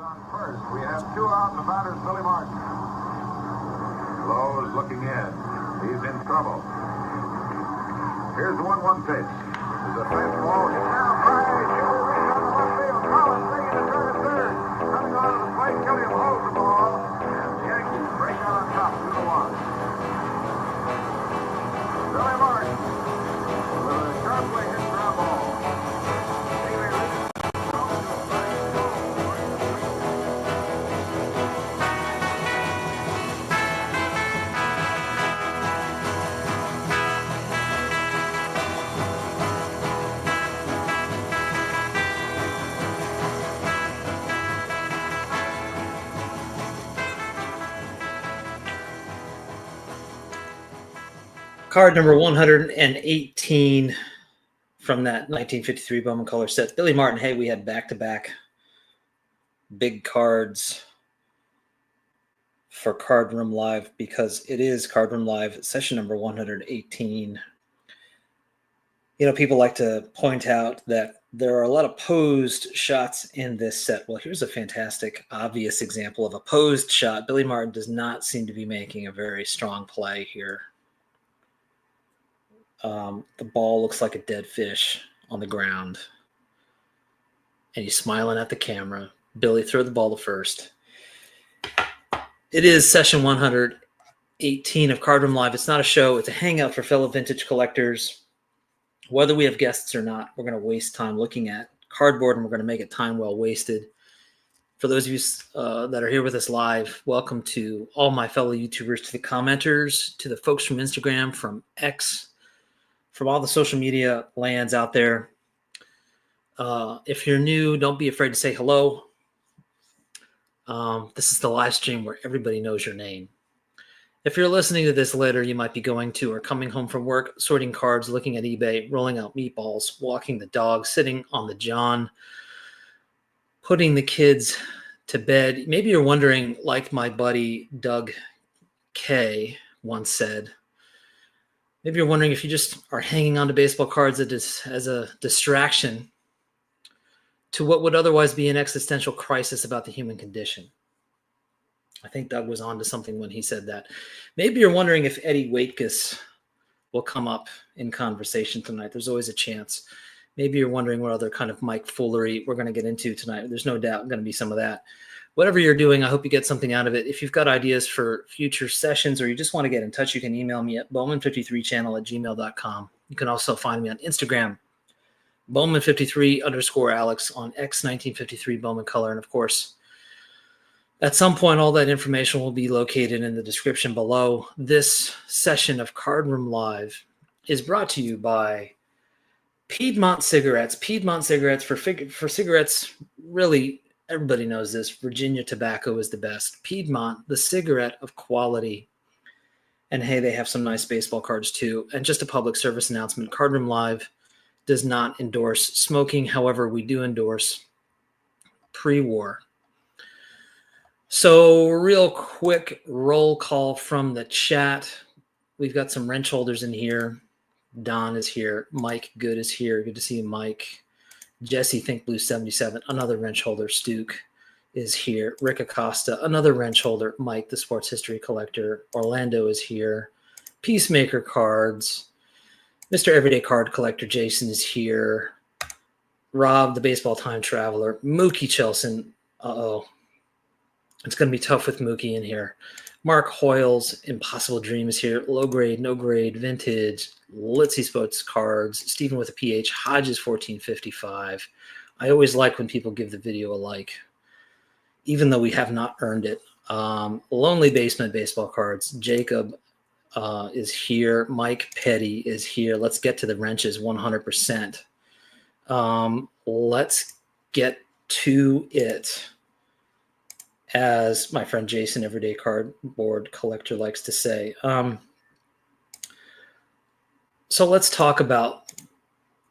First, we have 2 out, and the batter's Billy Martin. Lowe's looking in. He's in trouble. Here's the 1-1 pitch. There's a fastball. It's now high. He'll reach on the left field. Collins taking the turn at third. Coming on to the plate. Killian holds the ball. And the Yankees break out on top 2-1. Billy Martin with a sharply hit ground ball. Card number 118 from that 1953 Bowman color set. Billy Martin. Hey, we had back-to-back big cards for Card Room Live because it is Card Room Live session number 118. You know, people like to point out that there are a lot of posed shots in this set. Well, here's a fantastic, obvious example of a posed shot. Billy Martin does not seem to be making a very strong play here. The ball looks like a dead fish on the ground. And he's smiling at the camera. Billy, throw the ball to first. It is session 118 of Card Room Live. It's not a show. It's a hangout for fellow vintage collectors. Whether we have guests or not, we're going to waste time looking at cardboard, and we're going to make it time well wasted. For those of you that are here with us live, welcome to all my fellow YouTubers, to the commenters, to the folks from Instagram, from X, from all the social media lands out there. If you're new, don't be afraid to say hello. This is the live stream where everybody knows your name. If you're listening to this later, you might be going to or coming home from work, sorting cards, looking at eBay, rolling out meatballs, walking the dog, sitting on the john, putting the kids to bed. Maybe you're wondering, like my buddy Doug K once said, maybe you're wondering if you just are hanging on to baseball cards as a distraction to what would otherwise be an existential crisis about the human condition. I think Doug was on to something when he said that. Maybe you're wondering if Eddie Waitkus will come up in conversation tonight. There's always a chance. Maybe you're wondering what other kind of Mike foolery we're going to get into tonight. There's no doubt going to be some of that. Whatever you're doing, I hope you get something out of it. If you've got ideas for future sessions or you just want to get in touch, you can email me at bowman53channel@gmail.com. You can also find me on Instagram, Bowman53_Alex, on X1953 Bowman Color. And of course, at some point, all that information will be located in the description below. This session of Card Room Live is brought to you by Piedmont Cigarettes. Piedmont Cigarettes, for cigarettes, really, everybody knows this. Virginia tobacco is the best. Piedmont, the cigarette of quality. And hey, they have some nice baseball cards too. And just a public service announcement, Card Room Live does not endorse smoking. However, we do endorse pre-war. So real quick roll call from the chat. We've got some wrench holders in here. Don is here. Mike Good is here. Good to see you, Mike. Jesse Think Blue 77, another wrench holder. Stuke is here. Rick Acosta, another wrench holder. Mike, the sports history collector. Orlando is here. Peacemaker Cards. Mr. Everyday Card Collector Jason is here. Rob, the baseball time traveler. Mookie Chelson. It's going to be tough with Mookie in here. Mark Hoyle's Impossible Dream is here. Low grade, no grade, vintage. Litzy Sports Cards. Stephen with a PH. Hodges 1455. I always like when people give the video a like, even though we have not earned it. Lonely Basement Baseball Cards. Jacob is here. Mike Petty is here. Let's get to the wrenches 100%. Let's get to it, as my friend Jason, Everyday Cardboard Collector, likes to say. So let's talk about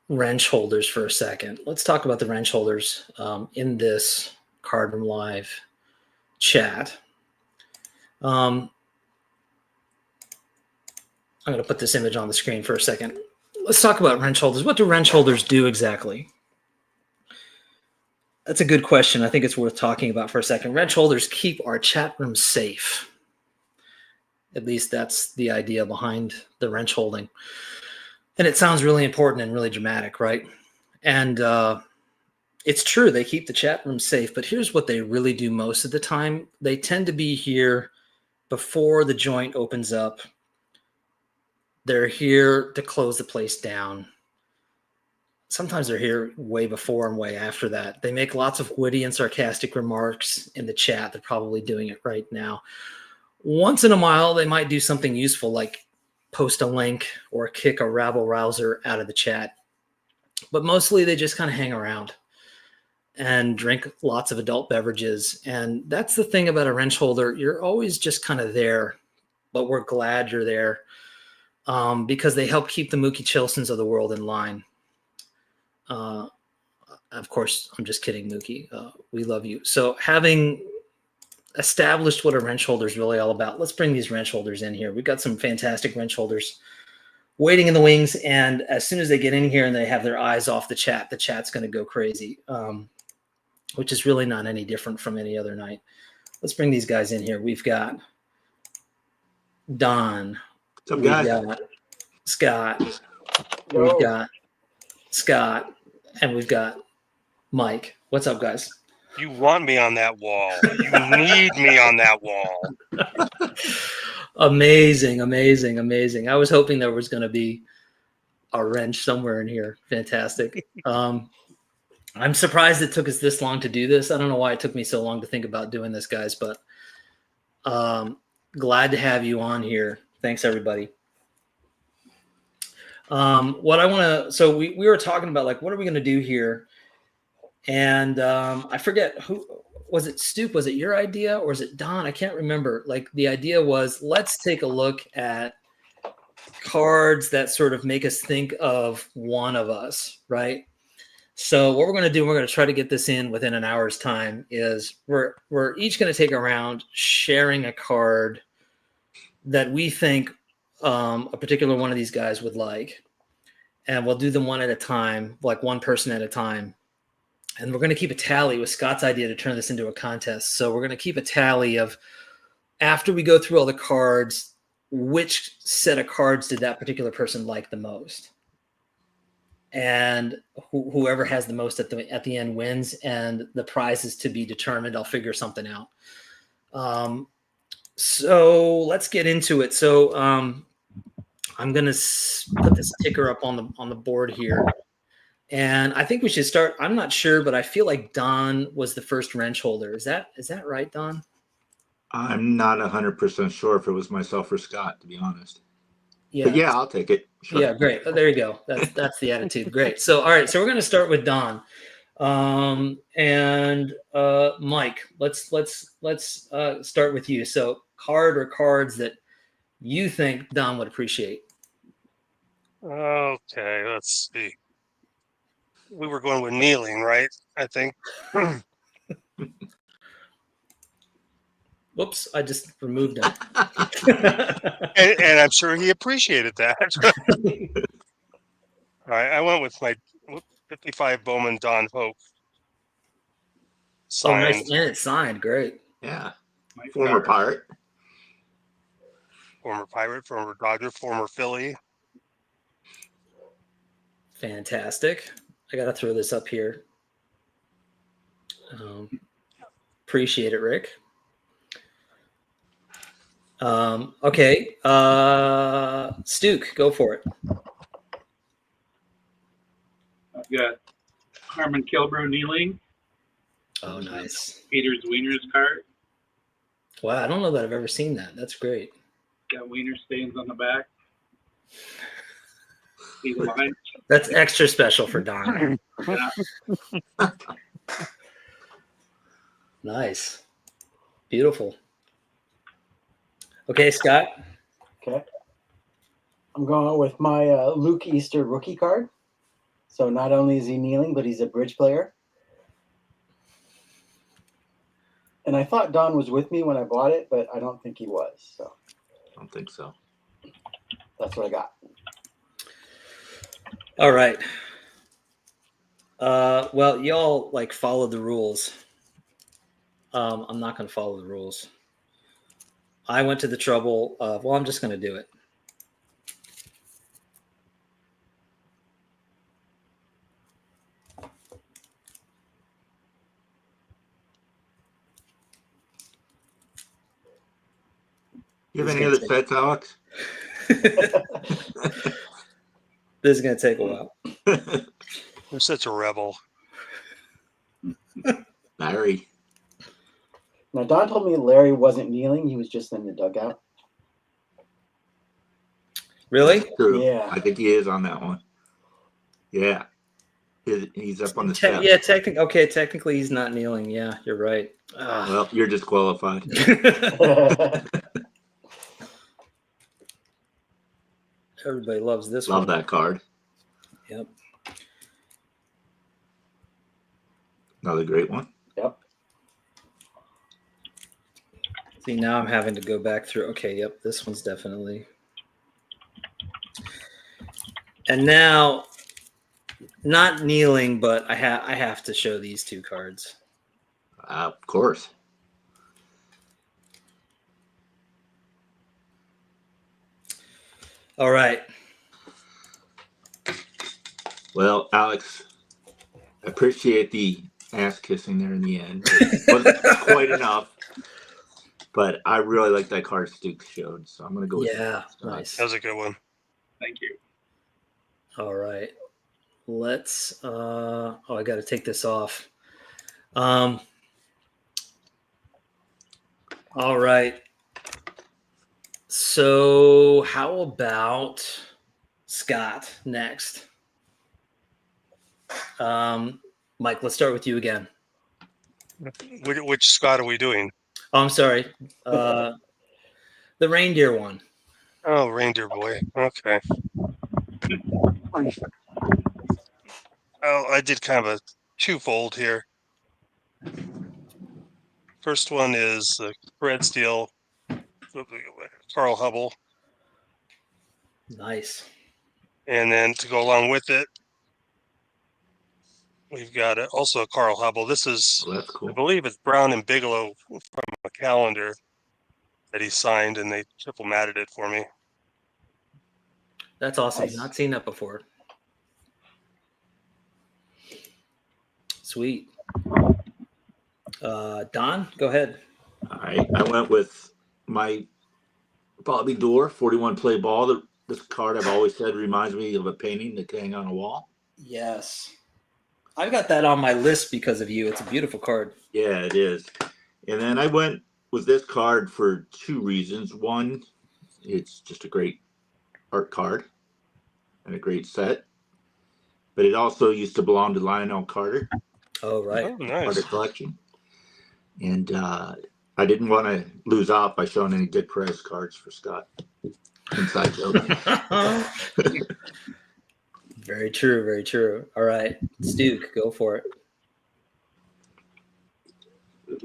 wrench holders for a second. Let's talk about the wrench holders in this Card Room Live chat. I'm going to put this image on the screen for a second. Let's talk about wrench holders. What do wrench holders do exactly? That's a good question. I think it's worth talking about for a second. Wrench holders keep our chat room safe. At least that's the idea behind the wrench holding. And it sounds really important and really dramatic, right? And it's true. They keep the chat room safe. But here's what they really do most of the time. They tend to be here before the joint opens up. They're here to close the place down. Sometimes they're here way before and way after that. They make lots of witty and sarcastic remarks in the chat. They're probably doing it right now. Once in a while, they might do something useful like post a link or kick a rabble-rouser out of the chat. But mostly they just kind of hang around and drink lots of adult beverages. And that's the thing about a wrench holder. You're always just kind of there, but we're glad you're there because they help keep the Mookie Chilsons of the world in line. Of course, I'm just kidding, Mookie. We love you. So having established what a wrench holder is really all about, let's bring these wrench holders in here. We've got some fantastic wrench holders waiting in the wings. And as soon as they get in here and they have their eyes off the chat's going to go crazy, which is really not any different from any other night. Let's bring these guys in here. We've got Don. What's up, We've guys? got Scott. Yo. We've got Scott. And we've got Mike. What's up, guys? You want me on that wall. You need me on that wall. Amazing, amazing, amazing. I was hoping there was going to be a wrench somewhere in here. Fantastic. I'm surprised it took us this long to do this. I don't know why it took me so long to think about doing this, guys, but glad to have you on here. Thanks, everybody. What I want to, so we were talking about like, what are we going to do here? And I forget who was it. Stoop, was it your idea or is it Don? I can't remember. Like the idea was, let's take a look at cards that sort of make us think of one of us, right? So what we're going to do, we're going to try to get this in within an hour's time, is we're each going to take a round sharing a card that we think a particular one of these guys would like. And we'll do them one at a time, like one person at a time. And we're going to keep a tally. With Scott's idea to turn this into a contest. So we're going to keep a tally of, after we go through all the cards, which set of cards did that particular person like the most? And whoever has the most at the end wins, and the prize is to be determined. I'll figure something out. So let's get into it. So I'm going to put this ticker up on the board here. And I think we should start. I'm not sure, but I feel like Don was the first wrench holder. Is that right, Don? I'm not 100% sure if it was myself or Scott, to be honest. Yeah. But yeah, I'll take it. Sure. Yeah, great. Oh, there you go. That's the attitude. Great. So, all right. So we're going to start with Don, and Mike. Let's start with you. So, card or cards that you think Don would appreciate. Okay, let's see. We were going with kneeling, right? I think. Whoops, I just removed him. and I'm sure he appreciated that. All right, I went with my 55 Bowman Don Hope. Oh, nice. Signed. And it's signed. Great. Yeah. Former Pirate. Former Pirate, former Dodger, former Philly. Fantastic. I got to throw this up here. Appreciate it, Rick. Okay. Stuke, go for it. I've got Harmon Killebrew kneeling. Oh, nice. Peter's Wieners card. Wow, I don't know that I've ever seen that. That's great. Got Wiener stains on the back. See the line? That's extra special for Don. Yeah. Nice. Beautiful. Okay, Scott. Okay. I'm going with my Luke Easter rookie card. So not only is he kneeling, but he's a bridge player. And I thought Don was with me when I bought it, but I don't think he was. So I don't think so. that's what I got. All right. Well, y'all like follow the rules. I'm not going to follow the rules. I went to the trouble of, well, I'm just going to do it. You have This any is other gonna sets, Alex? This is going to take a while. You're such a rebel. Larry. Now, Don told me Larry wasn't kneeling. He was just in the dugout. Really? That's true. Yeah. I think he is on that one. Yeah. He's up on the steps. Yeah, technically he's not kneeling. Yeah, you're right. Ugh. Well, you're disqualified. Everybody loves this Love one. that card. Yep. Another great one. Yep. See, now I'm having to go back through. Okay, yep, this one's definitely. And now, not kneeling, but I have to show these two cards. Of course. All right. Well, Alex, I appreciate the ass kissing there in the end. It wasn't quite enough, but I really like that card Stu showed, so I'm going to go with Yeah, that. nice. That was a good one. Thank you. All right. Let's I got to take this off. All right. So, how about Scott next? Mike, let's start with you again. Which Scott are we doing? Oh, I'm sorry. The reindeer one. Oh, Reindeer Boy. Okay. Oh, I did kind of a twofold here. First one is Red Steel, Carl Hubble, Nice. and then to go along with it, we've got also a Carl Hubble. This is, So that's I cool. believe, it's Brown and Bigelow from a calendar that he signed, and they triple matted it for me. That's awesome. Nice. Not seen that before. Sweet. Don, go ahead. All right. I went with my Bobby Dorr 41 play ball. This card I've always said reminds me of a painting that can hang on a wall. Yes. I've got that on my list because of you. It's a beautiful card. Yeah, it is. And then I went with this card for two reasons. One, it's just a great art card and a great set. But it also used to belong to Lionel Carter, Oh, right. Oh, nice. Carter collection. And I didn't want to lose out by showing any Dick Perez cards for Scott. Inside joke. Very true. Very true. All right. Stu, go for it. This is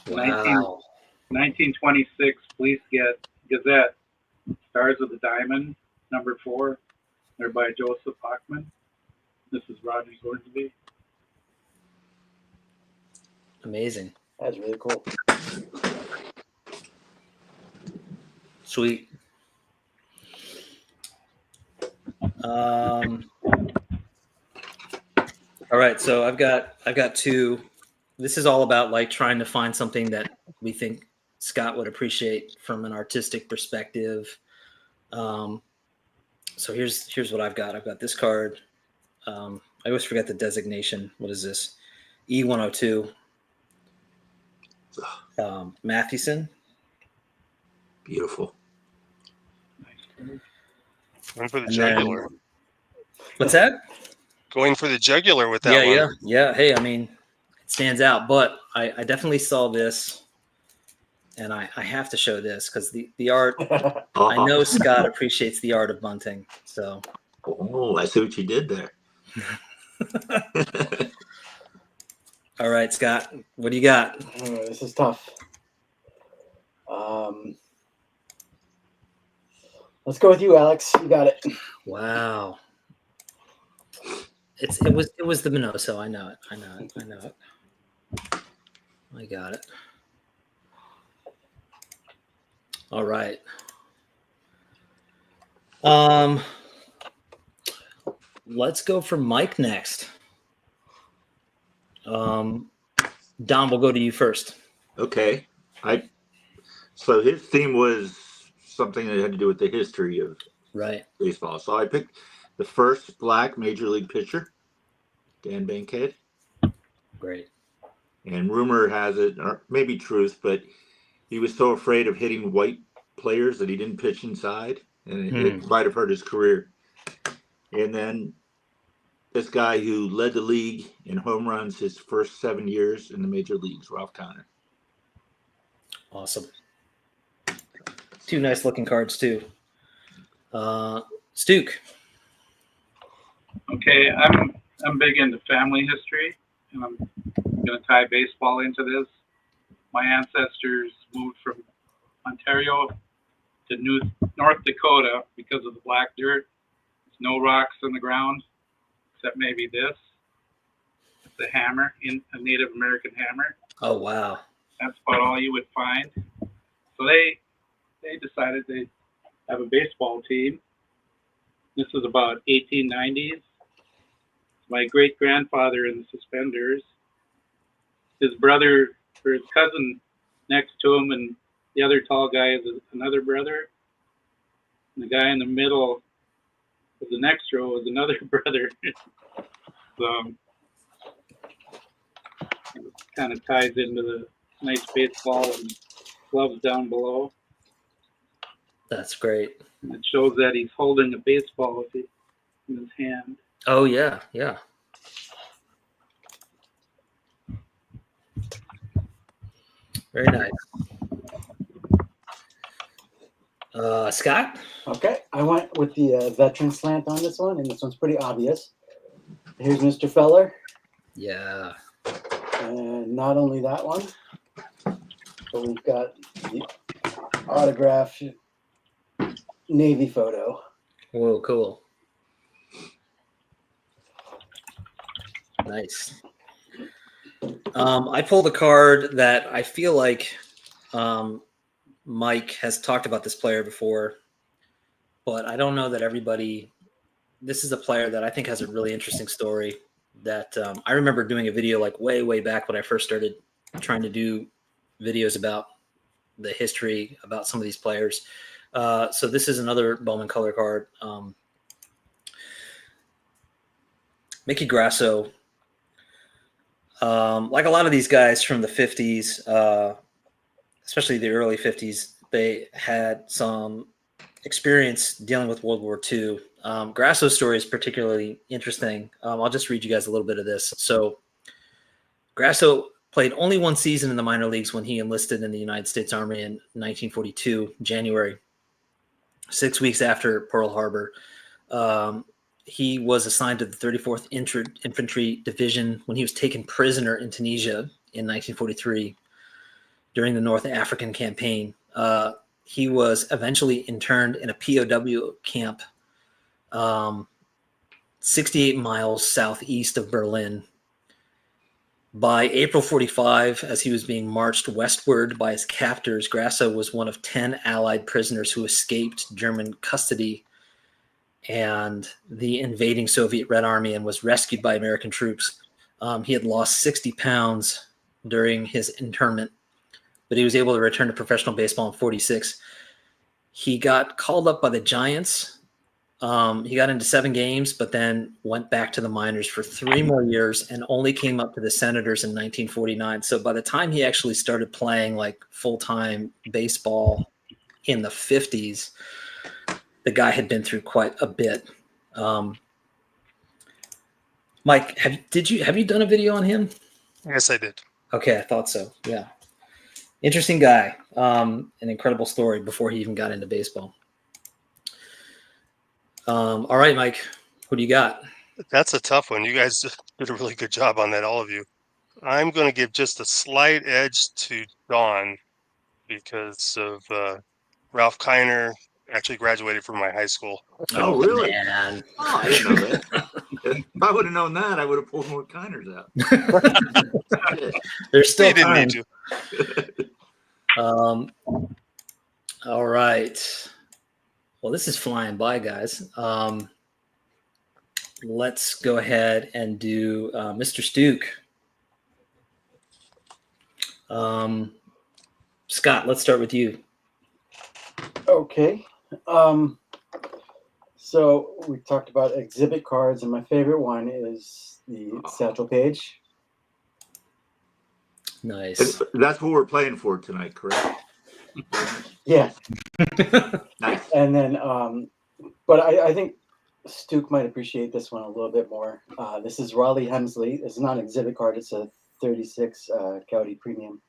Wow. 1926 Police Gazette, Stars of the Diamond, number 4. They're by Joseph Hockman. This is Roger Hornsby. Amazing. That's really cool. Sweet. All right, so I've got two. This is all about like trying to find something that we think Scott would appreciate from an artistic perspective. So here's what I've got. I've got this card. I always forget the designation. What is this? E102. Mathewson. Beautiful. Going for the And then- jugular. What's that? Going for the jugular with that one. Yeah. Hey, I mean, it stands out, but I definitely saw this, and I have to show this because the art. I know Scott appreciates the art of bunting. So, Oh, I see what you did there. all right, Scott, what do you got? This is tough. Let's go with you, Alex. You got it. Wow. It was the Minoso. I know it. I know it. I got it. All right. Let's go for Mike next. Don, we'll go to you first. Okay. So his theme was something that had to do with the history of Right. baseball. So I picked the first black major league pitcher, Dan Bankhead. Great. And rumor has it, or maybe truth, but he was so afraid of hitting white players that he didn't pitch inside, and it might have hurt his career. And then this guy who led the league in home runs his first 7 years in the major leagues, Ralph Kiner. Awesome. Two nice looking cards too. Stuke. Okay, I'm big into family history, and I'm going to tie baseball into this. My ancestors moved from Ontario to North Dakota because of the black dirt. There's no rocks in the ground, except maybe this. It's a hammer, a Native American hammer. Oh, wow. That's about all you would find. So they decided they'd have a baseball team. This was about 1890s. My great-grandfather in the suspenders. His brother, or his cousin next to him, and the other tall guy is another brother. And the guy in the middle of the next row is another brother. So it kind of ties into the nice baseball and gloves down below. That's great. And it shows that he's holding a baseball in his hand. Oh, yeah. Yeah. Very nice. Scott? Okay, I went with the veteran slant on this one, and this one's pretty obvious. Here's Mr. Feller, Yeah. and not only that one, but we've got the autograph Navy photo. Whoa, cool. Nice. I pulled a card that I feel like Mike has talked about this player before, but I don't know that everybody. This is a player that I think has a really interesting story. That I remember doing a video like way back when I first started trying to do videos about the history about some of these players. So this is another Bowman color card. Mickey Grasso. Like a lot of these guys from the 50s, especially the early 50s, they had some experience dealing with World War II. Grasso's story is particularly interesting. I'll just read you guys a little bit of this. So Grasso played only one season in the minor leagues when he enlisted in the United States Army in 1942, January, 6 weeks after Pearl Harbor. He was assigned to the 34th Infantry Division when he was taken prisoner in Tunisia in 1943 during the North African campaign. He was eventually interned in a POW camp 68 miles southeast of Berlin. By April 45, as he was being marched westward by his captors, Grasso was one of 10 Allied prisoners who escaped German custody and the invading Soviet Red Army and was rescued by American troops. He had lost 60 pounds during his internment, but he was able to return to professional baseball in 46. He got called up by the Giants. He got into 7 games, but then went back to the minors for 3 more years and only came up to the Senators in 1949. So by the time he actually started playing like full-time baseball in the 50s, the guy had been through quite a bit. Mike, have you done a video on him? Yes, I did. Okay, I thought so. Yeah. Interesting guy. An incredible story before he even got into baseball. All right, Mike, who do you got? That's a tough one. You guys did a really good job on that, all of you. I'm going to give just a slight edge to Don because of Ralph Kiner actually graduated from my high school. Oh, really? Man. Oh, I didn't know that. If I would have known that, I would have pulled more Kiners out. There's still You didn't time. need to. All right. Well, this is flying by, guys. Let's go ahead and do Mr. Stuke. Scott, let's start with you. Okay. So we talked about exhibit cards, and my favorite one is the Satchel Paige. Nice. That's what we're playing for tonight, correct? Yeah. Nice. And then, but I think Stuke might appreciate this one a little bit more. This is Raleigh Hemsley. It's not an exhibit card. It's a 36 Gaudi Premium.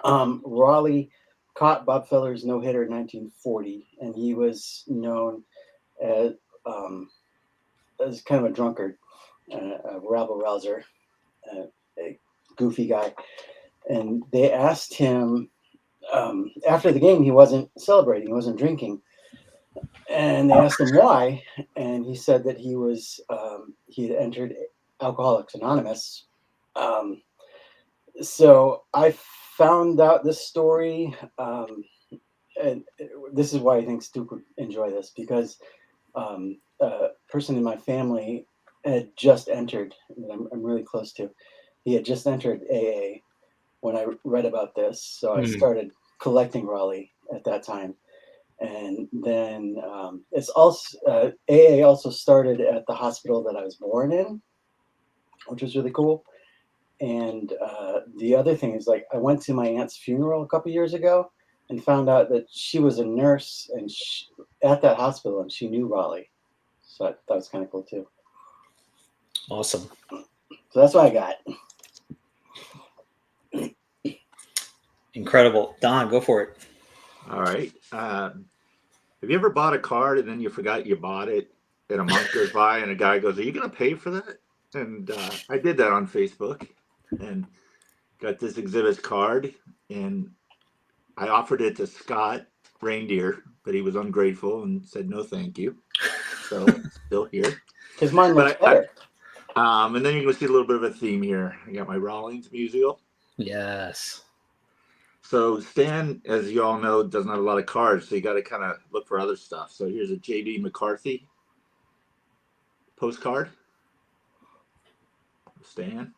Raleigh caught Bob Feller's no-hitter in 1940, and he was known as kind of a drunkard, a rabble-rouser, a goofy guy. And they asked him, after the game, he wasn't celebrating, he wasn't drinking. And they asked him why, and he said that he had entered Alcoholics Anonymous. So I found out this story, and this is why I think Stuke would enjoy this, because a person in my family had just entered, that I'm really close to, he had just entered AA when I read about this. So I started collecting Raleigh at that time. And then it's also AA also started at the hospital that I was born in, which was really cool. And the other thing is, like, I went to my aunt's funeral a couple years ago and found out that she was a nurse and at that hospital, and she knew Raleigh. So that was kind of cool too. Awesome. So that's what I got. Incredible. Don, go for it. All right. Have you ever bought a card and then you forgot you bought it, and a month goes by and a guy goes, "Are you going to pay for that?" And I did that on Facebook and got this exhibit card, and I offered it to Scott Reindeer, but he was ungrateful and said no thank you. So it's still here. Because mine looks But better. and then you're going to see a little bit of a theme here. I got my Rawlings musical. Yes. So Stan, as you all know, doesn't have a lot of cards, so you got to kind of look for other stuff. So here's a J.D. McCarthy postcard. Stan.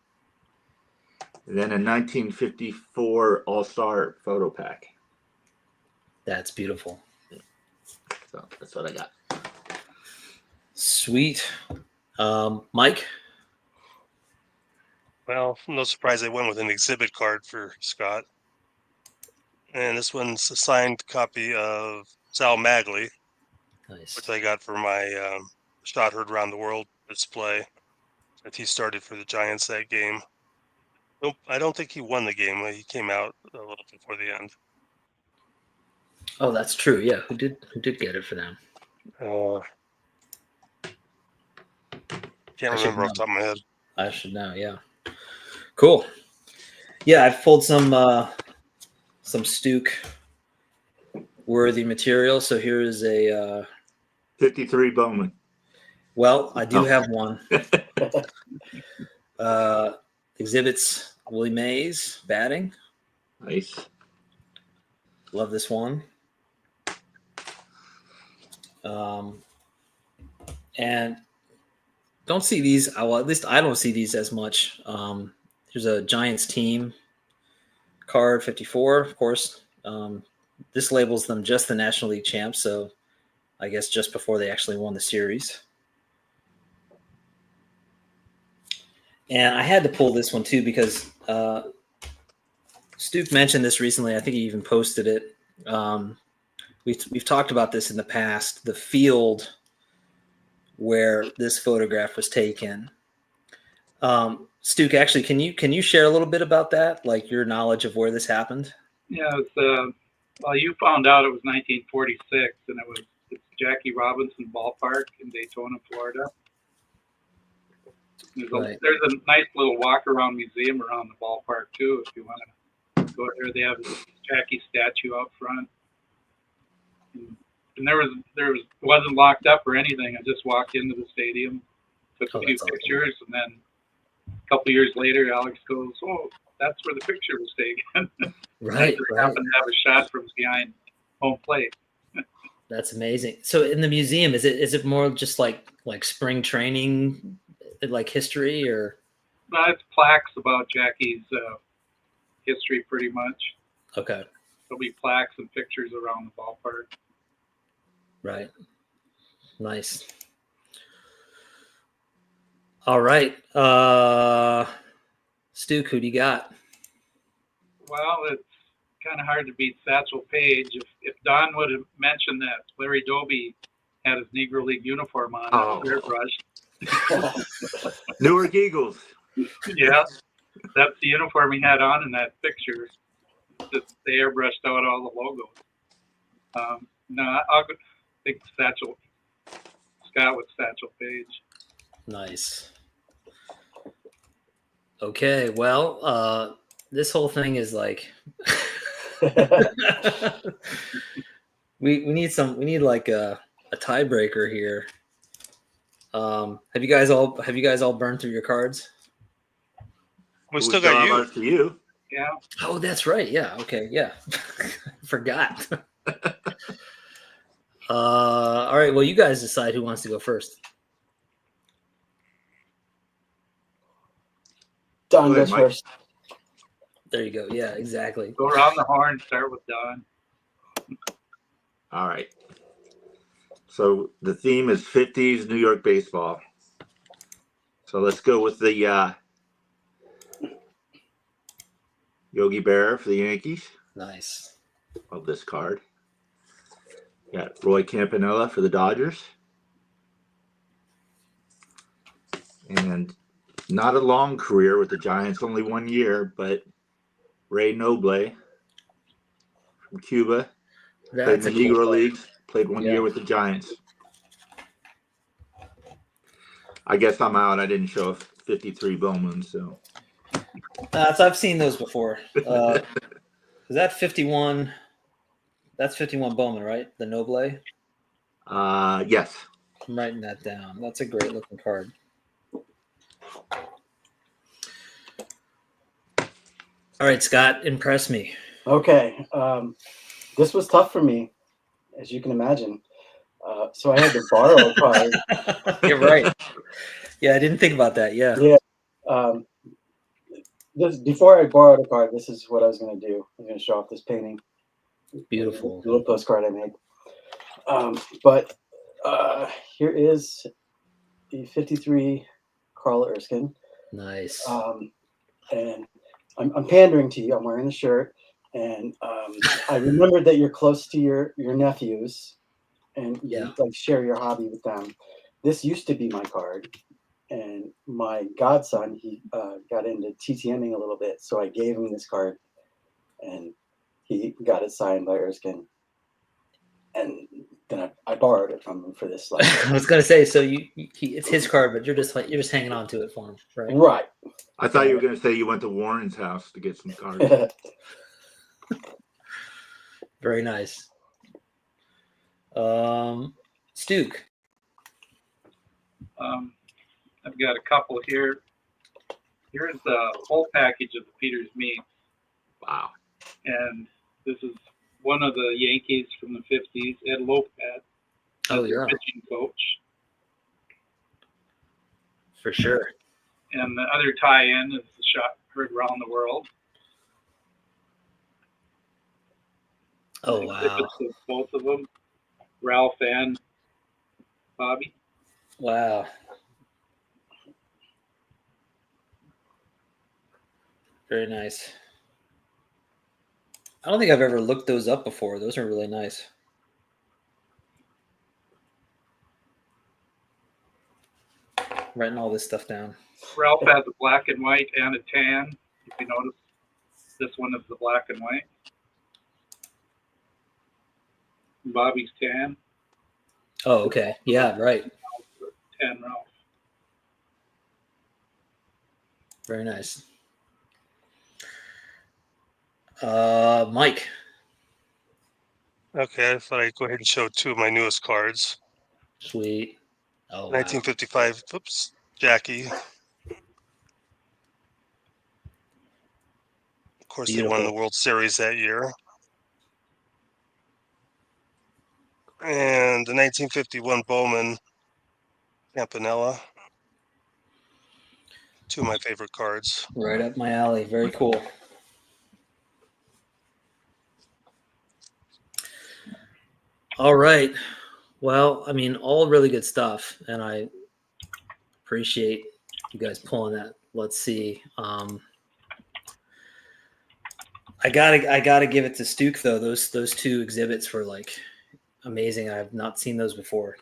And then a 1954 All-Star photo pack. That's beautiful. So that's what I got. Sweet. Mike? Well, no surprise I went with an exhibit card for Scott. And this one's a signed copy of Sal Magley, Nice. which I got for my Shot Heard Around the World display that he started for the Giants that game. Nope, I don't think he won the game. He came out a little before the end. Oh, that's true. Yeah. Who did get it for them? Can't I should remember off the top of my head. I should know. Yeah. Cool. Yeah, I've pulled some Stuke worthy material. So here is a 53 Bowman. well, I do Oh. have one. Exhibits Willie Mays batting. Nice. Love this one. And don't see these. Well, at least I don't see these as much. Here's a Giants team card, 54, of course. This labels them just the National League champs, so I guess just before they actually won the series. And I had to pull this one too because Stuke mentioned this recently. I think he even posted it. We've talked about this in the past. The field where this photograph was taken. Stuke, actually, can you share a little bit about that, like your knowledge of where this happened? Yeah, it's, well, you found out it was 1946, and it's Jackie Robinson Ballpark in Daytona, Florida. There's a nice little walk-around museum around the ballpark too, if you want to go there. They have a Jackie statue out front, and there wasn't locked up or anything. I just walked into the stadium, Took Oh, a few that's awesome. pictures, and then a couple years later, Alex goes, "Oh, that's where the picture was taken." Right, I just right. happened to have a shot from behind home plate. That's amazing. So in the museum, is it more just like spring training, like history, or It's plaques about Jackie's history, pretty much. okay, There'll be plaques and pictures around the ballpark. right? Nice. All right, Stu, who do you got? Well, it's kind of hard to beat Satchel Paige. If Don would have mentioned that Larry Doby had his Negro League uniform on, Oh. airbrush. Newark Eagles. Yeah, that's the uniform he had on in that picture. Just they airbrushed out all the logos. No, I'll think Satchel Scott with Satchel Paige. Nice. Okay, well, this whole thing is like we need like a tiebreaker here. Have you guys all burned through your cards? We still got you. To you. Yeah, Oh, that's right. Yeah. Okay. Yeah. Forgot. All right. Well, you guys decide who wants to go first. Don Go ahead, goes Mike. first. There you go. Yeah. Exactly. go around the horn. Start with Don. All right. So the theme is 50s New York baseball. So let's go with the Yogi Berra for the Yankees. Nice. Of this card. Got Roy Campanella for the Dodgers. And not a long career with the Giants, only 1 year, but Ray Noble from Cuba. Played in That's the a cool Negro card. Leagues, played 1 year with the Giants. I guess I'm out. I didn't show a 53 Bowman, so. So I've seen those before. Is that 51? That's 51 Bowman, right? The Noble. Yes. I'm writing that down. That's a great looking card. All right, Scott, impress me. Okay. This was tough for me, as you can imagine. So I had to borrow a card. You're right. Yeah, I didn't think about that. Yeah. Yeah. Before I borrowed a card, this is what I was going to do. I was going to show off this painting. Beautiful. Little postcard I made. But here is the 53 Carl Erskine. Nice. And I'm pandering to you. I'm wearing the shirt. And I remembered that you're close to your nephews and you like share your hobby with them. This used to be my card. And my godson, he got into TTMing a little bit. So I gave him this card. And he got it signed by Erskine. And then I borrowed it from him for this. Like, I was gonna say, so it's his card, but you're just hanging on to it for him, right? Right. I thought you were going to say you went to Warren's house to get some cards. Very nice. Stuke. I've got a couple here. Here's the whole package of the Peters Meats. Wow. And this is one of the Yankees from the 50s, Ed Lopez, Oh, their yeah. pitching coach. For sure. And the other tie-in is the shot heard around the world. Oh, wow. Exhibits of both of them, Ralph and Bobby. Wow. Very nice. I don't think I've ever looked those up before. Those are really nice. Writing all this stuff down. Ralph has a black and white and a tan. If you notice, this one is the black and white. Bobby's tan. Oh, okay. Yeah, right. Tan Ralph. Very nice. Mike. Okay, I thought I'd go ahead and show two of my newest cards. Sweet. Oh, wow. 1955. Oops. Jackie. Of course, they won Beautiful. the World Series that year. And the 1951 Bowman Campanella. Two of my favorite cards. Right up my alley. Very cool. All right. Well, I mean, all really good stuff, and I appreciate you guys pulling that. Let's see. I gotta give it to Stuke though. Those two exhibits were like amazing. I've not seen those before.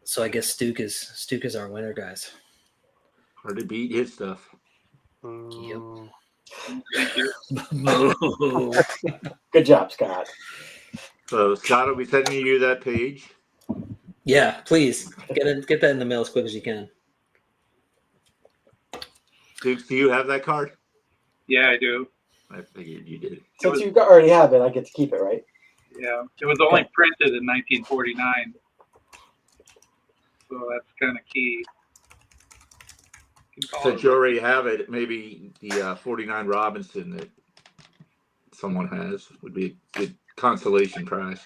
So I guess Stuke is our winner, guys. Hard to beat his stuff. Ooh. Thank you. Boo. Good job, Scott. So Scott will be sending you that page. Yeah, please get that in the mail as quick as you can. Dukes, do you have that card? Yeah, I do. I figured you did. Since you already have it, I get to keep it, right? Yeah, it was only printed in 1949, so that's kind of key. You can call Since it- you already have it, maybe the 49 Robinson that someone has would be a good consolation prize.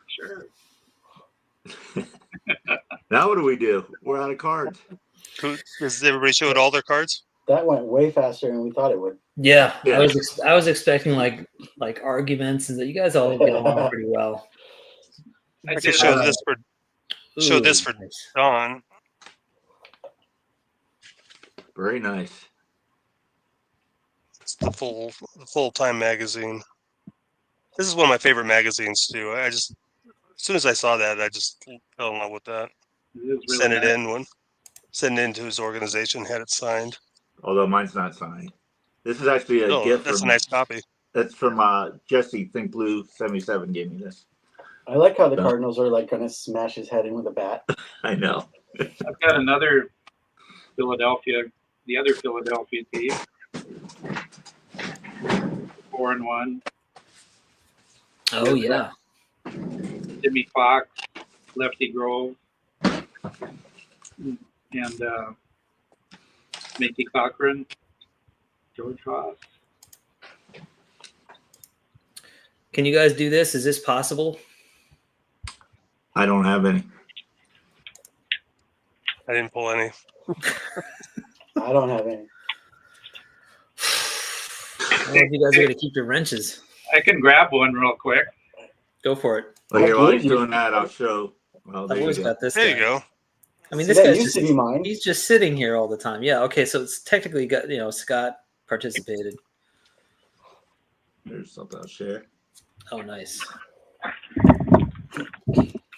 Sure. Now what do we do? We're out of cards. Does everybody showed all their cards? That went way faster than we thought it would. Yeah, Yeah. I was expecting like arguments, and that you guys all get along pretty well. I I did, can show this for Show this for- nice. Don. Very nice. It's the full time magazine. This is one of my favorite magazines too. As soon as I saw that, I just fell in love with that. it is really Sent it nice. sent it into his organization, had it signed. Although mine's not signed. This is actually a Oh, gift that's a from nice copy. that's from Jesse Think Blue 77 gave me this. I like how the Yeah. Cardinals are like going to smash his head in with a bat. I know. I've got another the other Philadelphia team. 4-1. Oh yeah, Jimmy Fox, Lefty Grove, and Mickey Cochran, George Haas. can you guys do this? Is this possible? I don't have any. I didn't pull any. I don't have any. I don't know if you guys are gonna keep your wrenches. I can grab one real quick. Go for it. Well, here, while I he's gave you- doing that, I'll show. Well, I've there you always go. got this. There guy. you go. I mean, See, this that guy's used just, to be mine. he's just sitting here all the time. Yeah. Okay. So it's technically got, Scott participated. There's something I'll share. Oh, nice.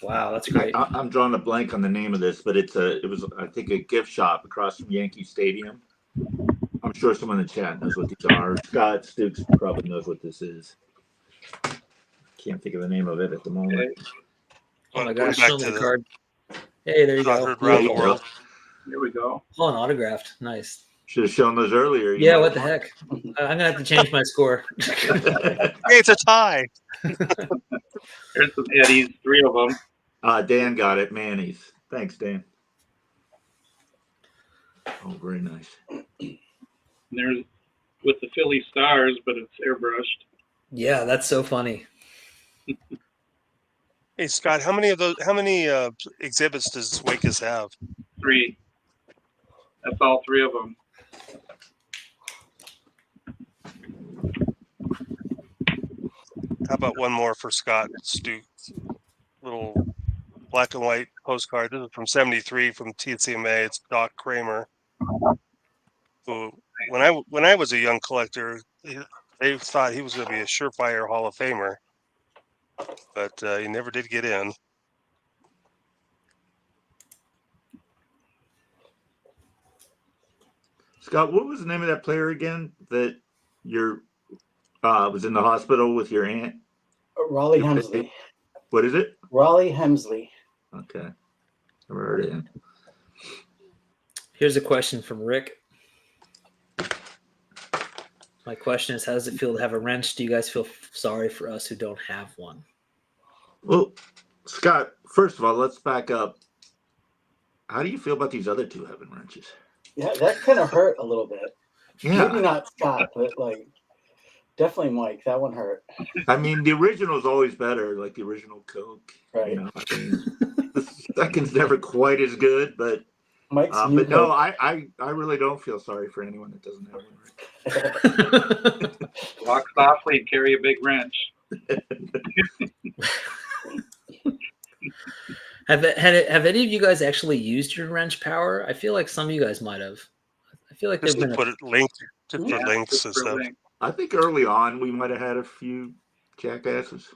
Wow, that's great. I'm drawing a blank on the name of this, but it was I think a gift shop across from Yankee Stadium. I'm sure someone in the chat knows what these are. Scott Stukes probably knows what this is. Can't think of the name of it at the moment. Okay. Oh my Going gosh, back show me to the the card. Hey, there you go. Heard around the Yeah. world. Here we go. Oh, an autographed. Nice. Should have shown those earlier. you Yeah, know. what the heck? I'm gonna have to change my score. Hey, it's a tie. There's some Eddies, 3 of them. Dan got it. Manny's. Thanks, Dan. Oh, very nice. And there's with the Philly Stars, but it's airbrushed. Yeah, that's so funny. Hey Scott, how many exhibits does Wakes have? 3. That's all 3 of them. How about one more for Scott Stu? Little black and white postcard. This is from '73 from TCMA. It's Doc Kramer. Who, when I was a young collector, they thought he was going to be a surefire Hall of Famer, but he never did get in. Scott, what was the name of that player again that your was in the hospital with your aunt? Raleigh Hemsley. What is it? Raleigh Hemsley. Okay. Never heard of him. Here's a question from Rick. My question is, how does it feel to have a wrench? Do you guys feel sorry for us who don't have one? Well, Scott, first of all, let's back up. How do you feel about these other two heaven wrenches? Yeah, that kind of hurt a little bit. Yeah, Maybe not Scott, but like definitely Mike. That one hurt. I mean the original is always better, like the original Coke. Right. You know, I mean the second's never quite as good, but Mike's new but no, Coke. I really don't feel sorry for anyone that doesn't have one. Right? Walk softly and carry a big wrench. Have any of you guys actually used your wrench power? I feel like some of you guys might have. I feel like Just there've to been put it linked to Yeah, for links Just and for stuff. link. I think early on we might have had a few jackasses,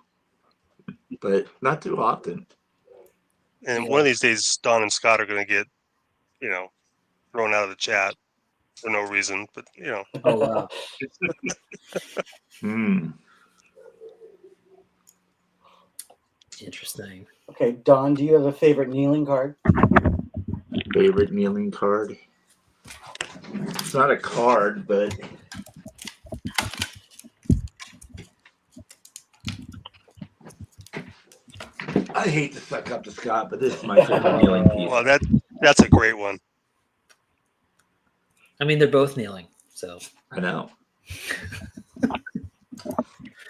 but not too often. And Yeah. one of these days, Don and Scott are going to get, thrown out of the chat for no reason. But Oh wow. Interesting. Okay, Don, do you have a favorite kneeling card? Favorite kneeling card? It's not a card, but I hate to suck up to Scott, but this is my favorite kneeling piece. well, that's a great one. I mean, they're both kneeling, so I know.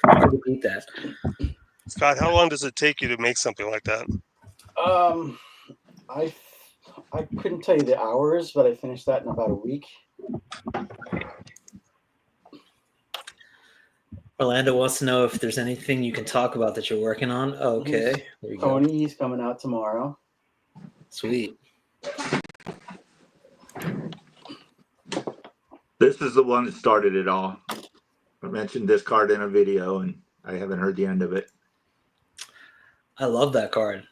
hard to beat that. Scott, how long does it take you to make something like that? I couldn't tell you the hours, but I finished that in about a week. Orlando wants to know if there's anything you can talk about that you're working on. Oh, okay. There you go. Tony, he's coming out tomorrow. Sweet. This is the one that started it all. I mentioned this card in a video, and I haven't heard the end of it. I love that card.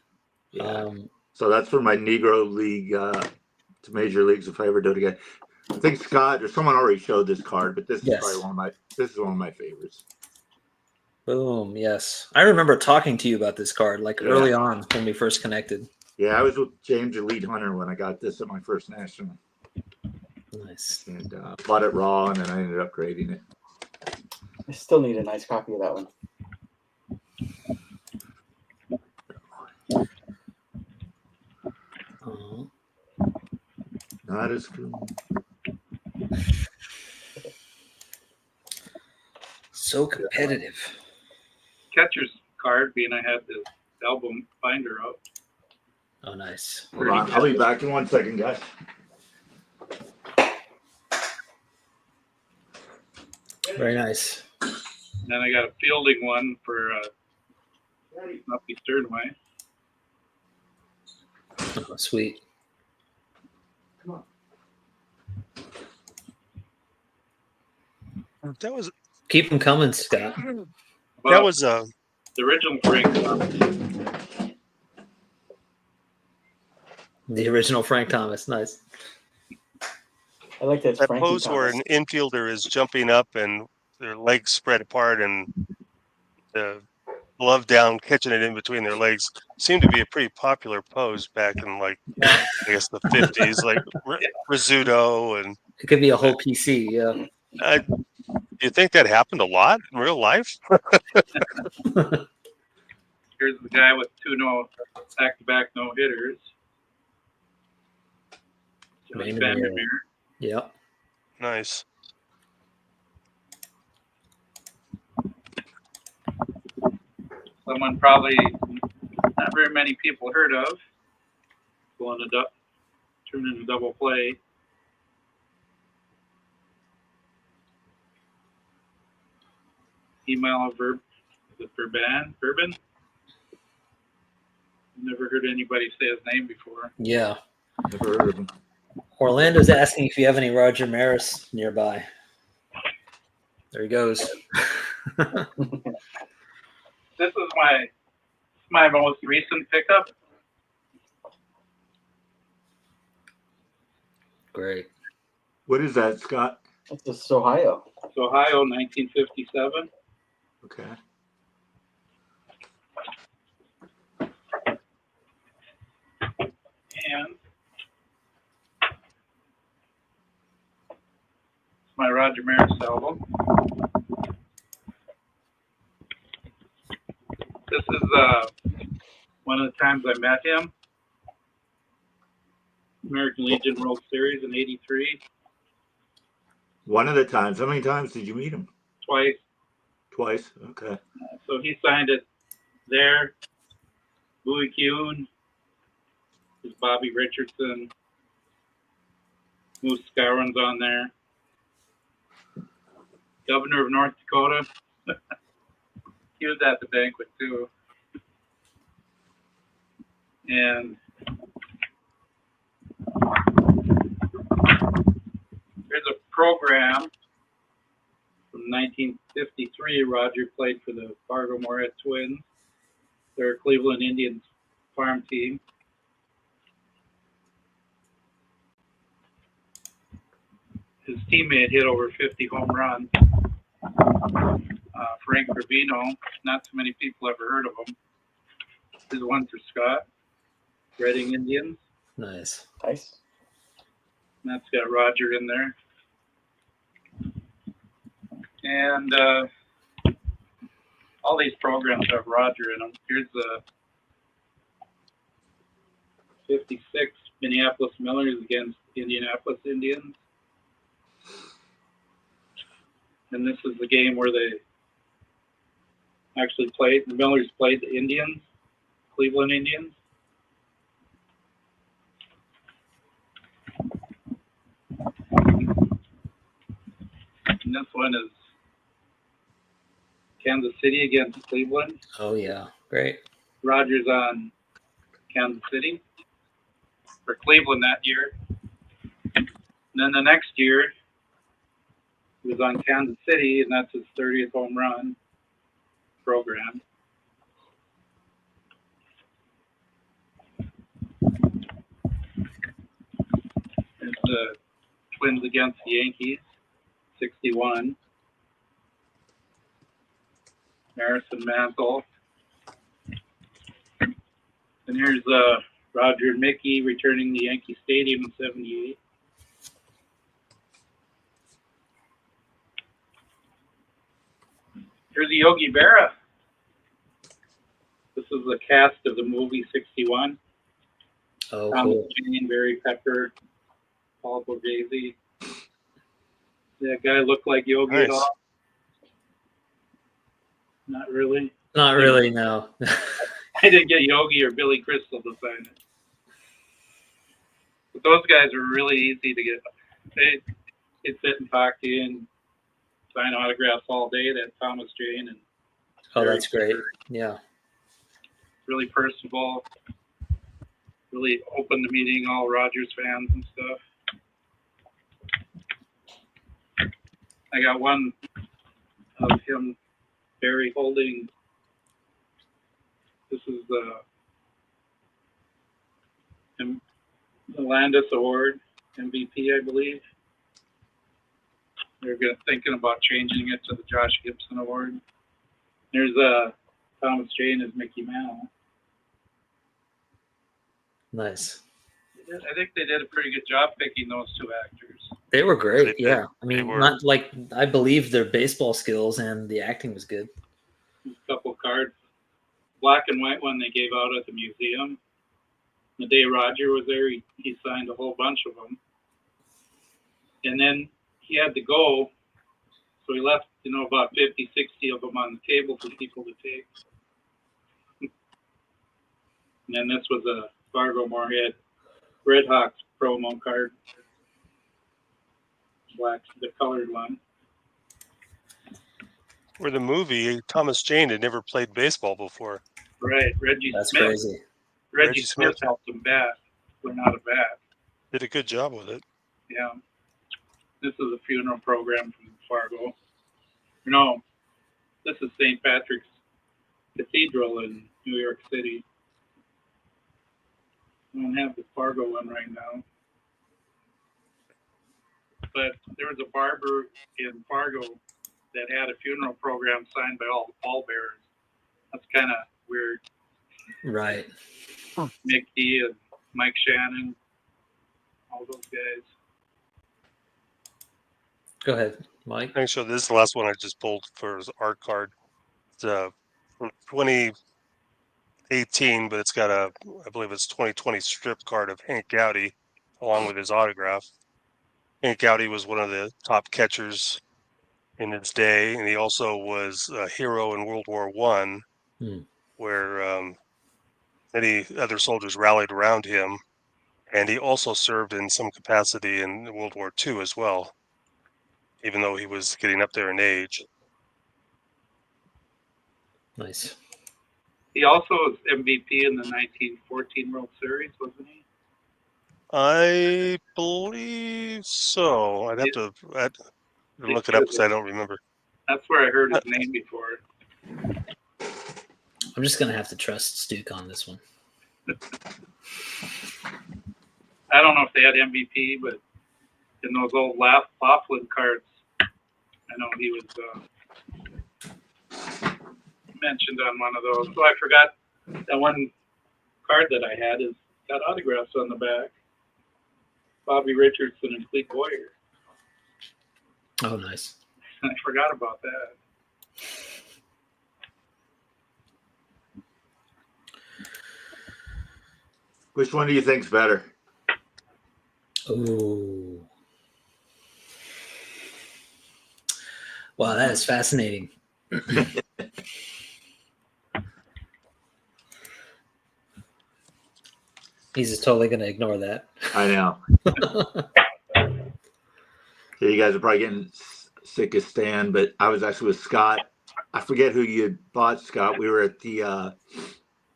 Yeah. So that's for my Negro League to Major Leagues if I ever do it again. I think Scott or someone already showed this card, but this is Yes. probably one of my favorites. Boom. Yes. I remember talking to you about this card like early on when we first connected. Yeah, I was with James Elite Hunter when I got this at my first national. Nice. And bought it raw, and then I ended up grading it. I still need a nice copy of that one. Oh, Not as good. so competitive. Catcher's card, being I had this album binder out. Oh, nice. Hold on, I'll be back in 1 second, guys. Very nice. And then I got a fielding one for Snuffy Sternway. Oh, sweet. That was Keep them coming, Scott. that was the original Frank Thomas. The original Frank Thomas. Nice. I like that. that Frankie pose where Thomas. an infielder is jumping up and their legs spread apart and the glove down, catching it in between their legs. Seemed to be a pretty popular pose back in I guess the 50s, like Rizzuto and. It could be a whole PC. Yeah. Do you think that happened a lot in real life? Here's the guy with two back-to-back no hitters. Johnny Vandermeer. Vandermeer. Yep. Nice. Someone probably not very many people heard of. Turning a double play. Email Verb. Is it Bourbon? Never heard anybody say his name before. Yeah. Never heard of him. Orlando's asking if you have any Roger Maris nearby. There he goes. This is my most recent pickup. Great. What is that, Scott? That's just Ohio. It's Ohio, 1957. Okay. And it's my Roger Maris album. This is one of the times I met him. American Legion World Series in '83, One of the times. How many times did you meet him? twice. Twice. Okay. So he signed it there. Bowie Kuhn, there's Bobby Richardson, Moose Skowron's on there. Governor of North Dakota, he was at the banquet too. And there's a program from 1953. Roger played for the Fargo-Moorhead Twins. They're a Cleveland Indians farm team. His teammate hit over 50 home runs. Frank Rubino, not too many people ever heard of him. There's one for Scott, Reading Indians. Nice. Nice. And that's got Roger in there. And all these programs have Roger in them. Here's the 56 Minneapolis Millers against Indianapolis Indians. And this is the game where they actually played. The Millers played the Indians, Cleveland Indians. And this one is Kansas City against Cleveland. Oh yeah, great. Rogers on Kansas City for Cleveland that year. And then the next year, he was on Kansas City, and that's his 30th home run program. There's the Twins against the Yankees, 61. Harrison Mantle. And here's Roger and Mickey returning to Yankee Stadium in 78. Here's Yogi Berra. This is the cast of the movie 61. Oh, Thomas cool. Jane, Barry Pepper, Paul Borghese. That guy looked like Yogi at Nice. all? Not really. Not really, no. I didn't get Yogi or Billy Crystal to sign it. But those guys were really easy to get. They'd sit and talk to you and sign autographs all day. That Thomas Jane and Oh, that's great. Yeah. really personable, really open to meeting all Rogers fans and stuff. I got one of him, Barry, holding. This is the Landis Award, MVP, I believe. They're thinking about changing it to the Josh Gibson Award. There's Thomas Jane as Mickey Mantle. Nice. I think they did a pretty good job picking those two actors. They were great. They did. Yeah. I They mean, were. not like I believe their baseball skills and the acting was good. A couple cards, black and white one they gave out at the museum. The day Roger was there, he signed a whole bunch of them. And then he had to go, so he left, about 50, 60 of them on the table for people to take. And then this was a Fargo-Moorhead Red Hawks promo card. Black, the colored one. For the movie, Thomas Jane had never played baseball before. Right, Reggie That's Smith. crazy. Reggie Smith helped him bat, learn how to bat. Did a good job with it. Yeah. This is a funeral program from Fargo. No, this is St. Patrick's Cathedral in New York City. I don't have the Fargo one right now. But there was a barber in Fargo that had a funeral program signed by all the pallbearers. That's kind of weird. Right. Mickey and Mike Shannon, all those guys. Go ahead, Mike. Thanks. So this is the last one I just pulled for his art card. It's from 2018, but it's got I believe it's 2020 strip card of Hank Gowdy along with his autograph. Hank Gowdy was one of the top catchers in his day, and he also was a hero in World War I, where many other soldiers rallied around him. And he also served in some capacity in World War II as well, even though he was getting up there in age. Nice. He also was MVP in the 1914 World Series, wasn't he? I believe so. I'd have to look it up because I don't remember. That's where I heard his name before. I'm just going to have to trust Stuke on this one. I don't know if they had MVP, but in those old Laughlin cards, I know he was mentioned on one of those. So I forgot that one card that I had is got autographs on the back. Bobby Richardson and Clete Boyer. Oh, nice. I forgot about that. Which one do you think's better? Oh. Wow, that is fascinating. He's just totally going to ignore that. I know. You guys are probably getting sick of Stan, but I was actually with Scott. I forget who you had bought, Scott. We were at the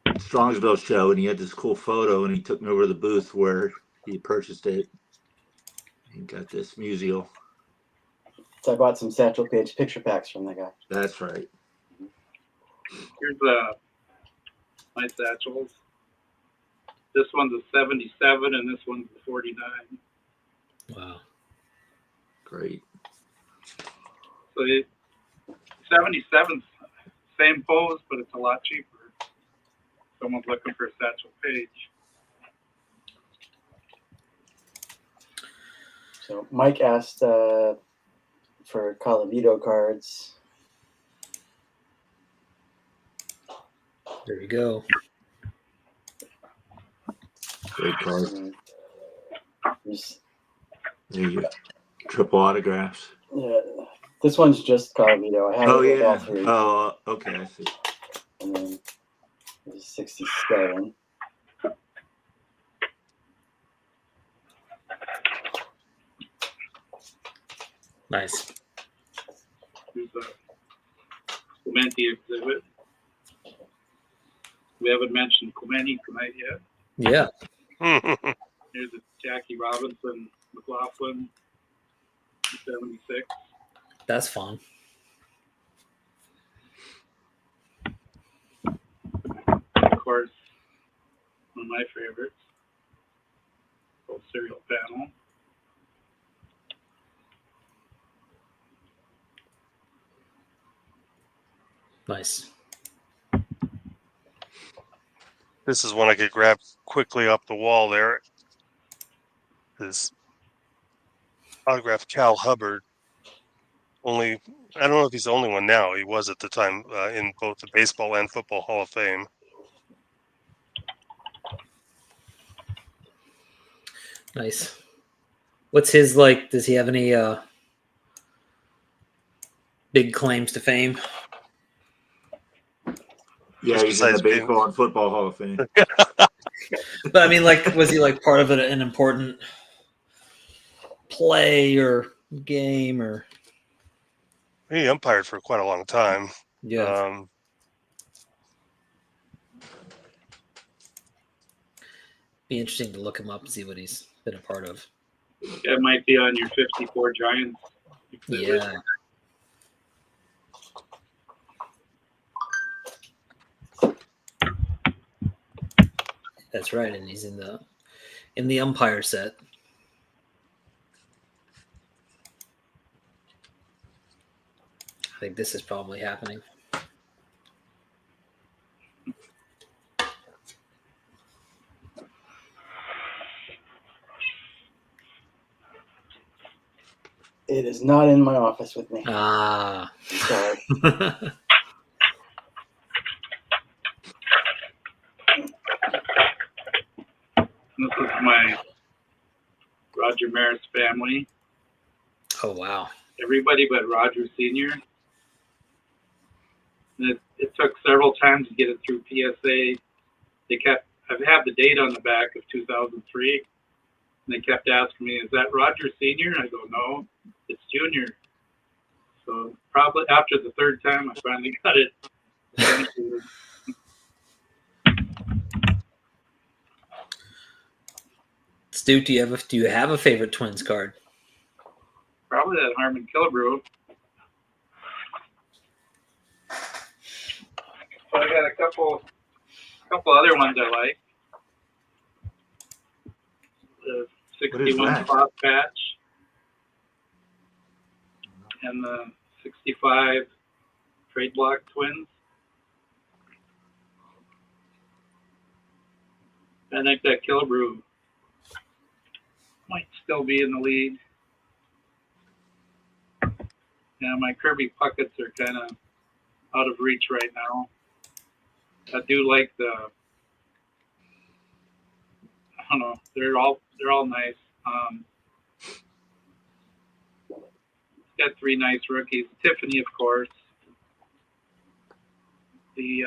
Strongsville show, and he had this cool photo, and he took me over to the booth where he purchased it. He got this musial. So I bought some Satchel Paige picture packs from that guy. That's right. Here's my satchels. This one's a 77, and this one's a 49. Wow. Great. So 77's same pose, but it's a lot cheaper. Someone's looking for a Satchel Paige. So Mike asked for Colavito cards. There you go. Great card. There's, There you go. Triple autographs. yeah, this one's just Colavito. I have Oh, it with all yeah. three. Oh, okay. I see. And then there's 67. Nice. Here's a Clemente exhibit. We haven't mentioned Clemente tonight yet. Yeah. Here's a Jackie Robinson McLaughlin 76. That's fun. Of course, one of my favorites. Full serial panel. Nice. This is one I could grab quickly off the wall there. This autograph Cal Hubbard. I don't know if he's the only one now. He was at the time in both the Baseball and Football Hall of Fame. Nice. What's his like? Does he have any big claims to fame? Yeah, Just he's in the besides being- Baseball and Football Hall of Fame. But I mean, like, was he like part of an important play or game or? He umpired for quite a long time. Yeah. Be interesting to look him up and see what he's been a part of. That might be on your 54 Giants exhibit. Yeah. That's right, and he's in the umpire set. I think this is probably happening. It is not in my office with me. Ah. Sorry. This is my Roger Maris family. Oh wow. Everybody but Roger Sr. And it took several times to get it through PSA. I have the date on the back of 2003. And they kept asking me, is that Roger Sr.? I go, no, it's Junior. So probably after the third time, I finally got it. Stu, do you have a favorite Twins card? Probably that Harmon Killebrew. But I got a couple other ones I like. The What is 61 that? Cloth Patch and the 65 Trade Block Twins. I think that Killebrew might still be in the lead. Yeah, my Kirby Puckets are kind of out of reach right now. I do like I don't know. They're all nice. Got three nice rookies. Tiffany, of course. The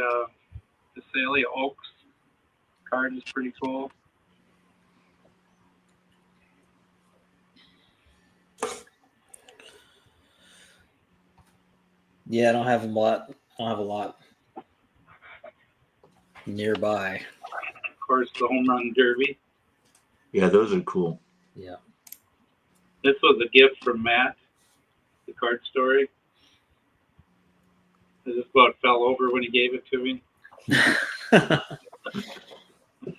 Celia Oaks card is pretty cool. Yeah, I don't have a lot. Nearby. Of course, the Home Run Derby. Yeah, those are cool. Yeah. This was a gift from Matt, the card story. I just about fell over when he gave it to me. I'm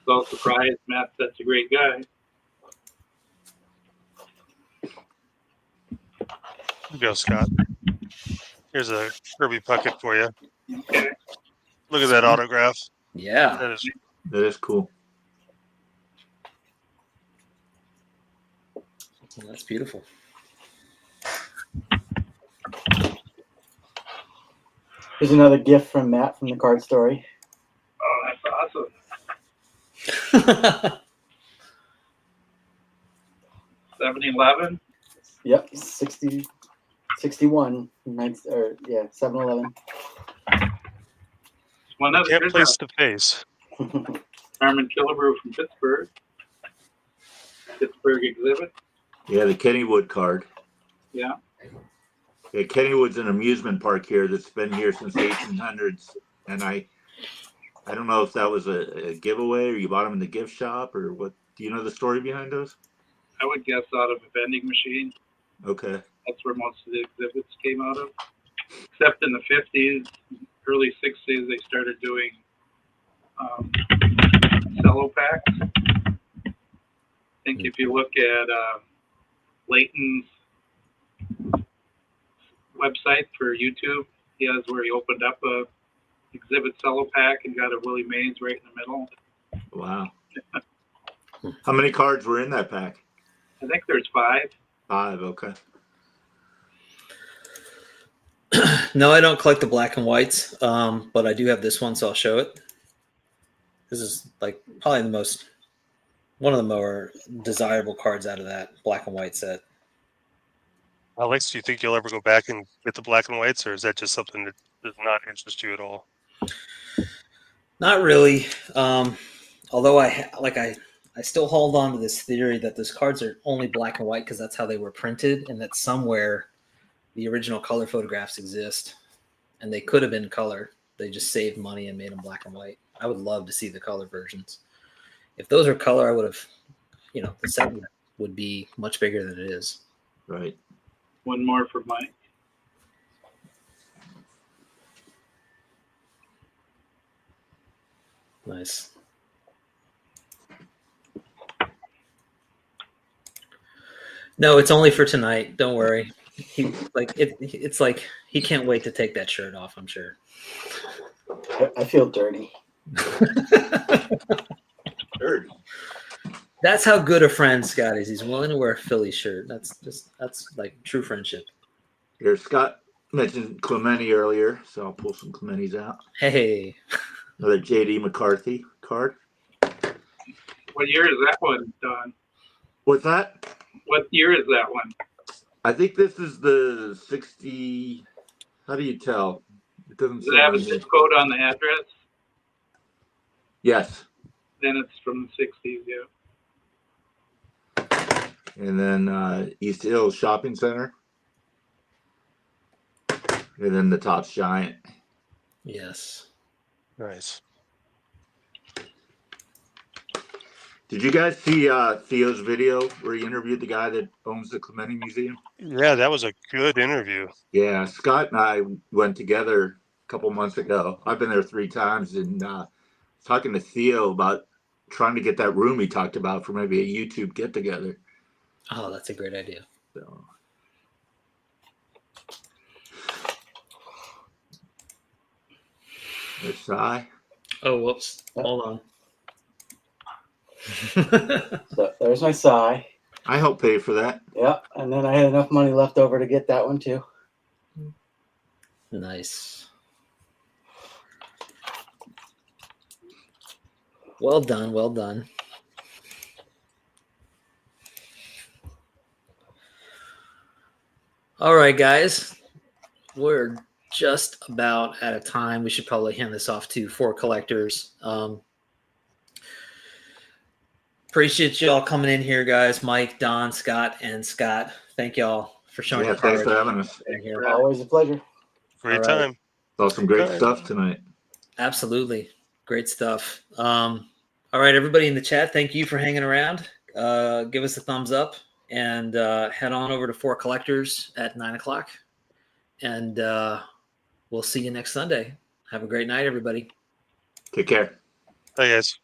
so surprised. Matt's such a great guy. Here you go, Scott. Here's a Kirby Puckett for you. Okay. Look at that autograph. Yeah. That is That is cool. That's beautiful. Here's another gift from Matt from the card story. Oh, that's awesome. 7-Eleven. Yep, 61. 7-Eleven. One other. can't There's place the face. Harmon Killebrew from Pittsburgh. Pittsburgh exhibit. Yeah, the Kennywood card. Yeah. Yeah, Kennywood's an amusement park here that's been here since the 1800s, and I don't know if that was a giveaway or you bought them in the gift shop or what. Do you know the story behind those? I would guess out of a vending machine. Okay. That's where most of the exhibits came out of. Except in the 50s, early 60s, they started doing cello packs. I think if you look at Leighton's website for YouTube, he has where he opened up a exhibit cello pack and got a Willie Mays right in the middle. Wow. How many cards were in that pack? I think there's 5. 5. Okay. No, I don't collect the black and whites, but I do have this one, so I'll show it. This is like probably one of the more desirable cards out of that black and white set. Alex, do you think you'll ever go back and get the black and whites, or is that just something that does not interest you at all? Not really. Although I still hold on to this theory that those cards are only black and white because that's how they were printed, and that somewhere the original color photographs exist, and they could have been color. They just saved money and made them black and white. I would love to see the color versions. If those are color, I would have, the set would be much bigger than it is. Right. One more for Mike. Nice. No, it's only for tonight. Don't worry. It's like he can't wait to take that shirt off, I'm sure. I feel dirty. Dirty. That's how good a friend Scott is. He's willing to wear a Philly shirt. That's like true friendship. Here, Scott mentioned Clemente earlier, so I'll pull some Clemente's out. Hey. Another J.D. McCarthy card. What year is that one done? What's that? What year is that one? I think this is the 60. How do you tell? It doesn't Does say it have a on here. zip code on the address? Yes. Then it's from the 60s, yeah. And then East Hills Shopping Center. And then the Top's Giant. Yes. Nice. Did you guys see Theo's video where he interviewed the guy that owns the Clementi Museum? Yeah, that was a good interview. Yeah, Scott and I went together a couple months ago. I've been there 3 times, and talking to Theo about trying to get that room he talked about for maybe a YouTube get together. Oh, that's a great idea. So. There's Cy. Oh, whoops. Hold on. So there's my sigh. I helped pay for that. Yeah, and then I had enough money left over to get that one too. Nice. Well done. Well done. All right, guys. We're just about out of time. We should probably hand this off to 4 collectors. Appreciate y'all coming in here, guys. Mike, Don, Scott, and Scott. Thank y'all for showing Yeah, your thanks courage for having us. in here. Always a pleasure. Great All right. time. Saw some great Good. stuff tonight. Absolutely. Great stuff. All right, everybody in the chat, thank you for hanging around. Give us a thumbs up and head on over to 4 Collectors at 9 o'clock. And we'll see you next Sunday. Have a great night, everybody. Take care. Hey, guys.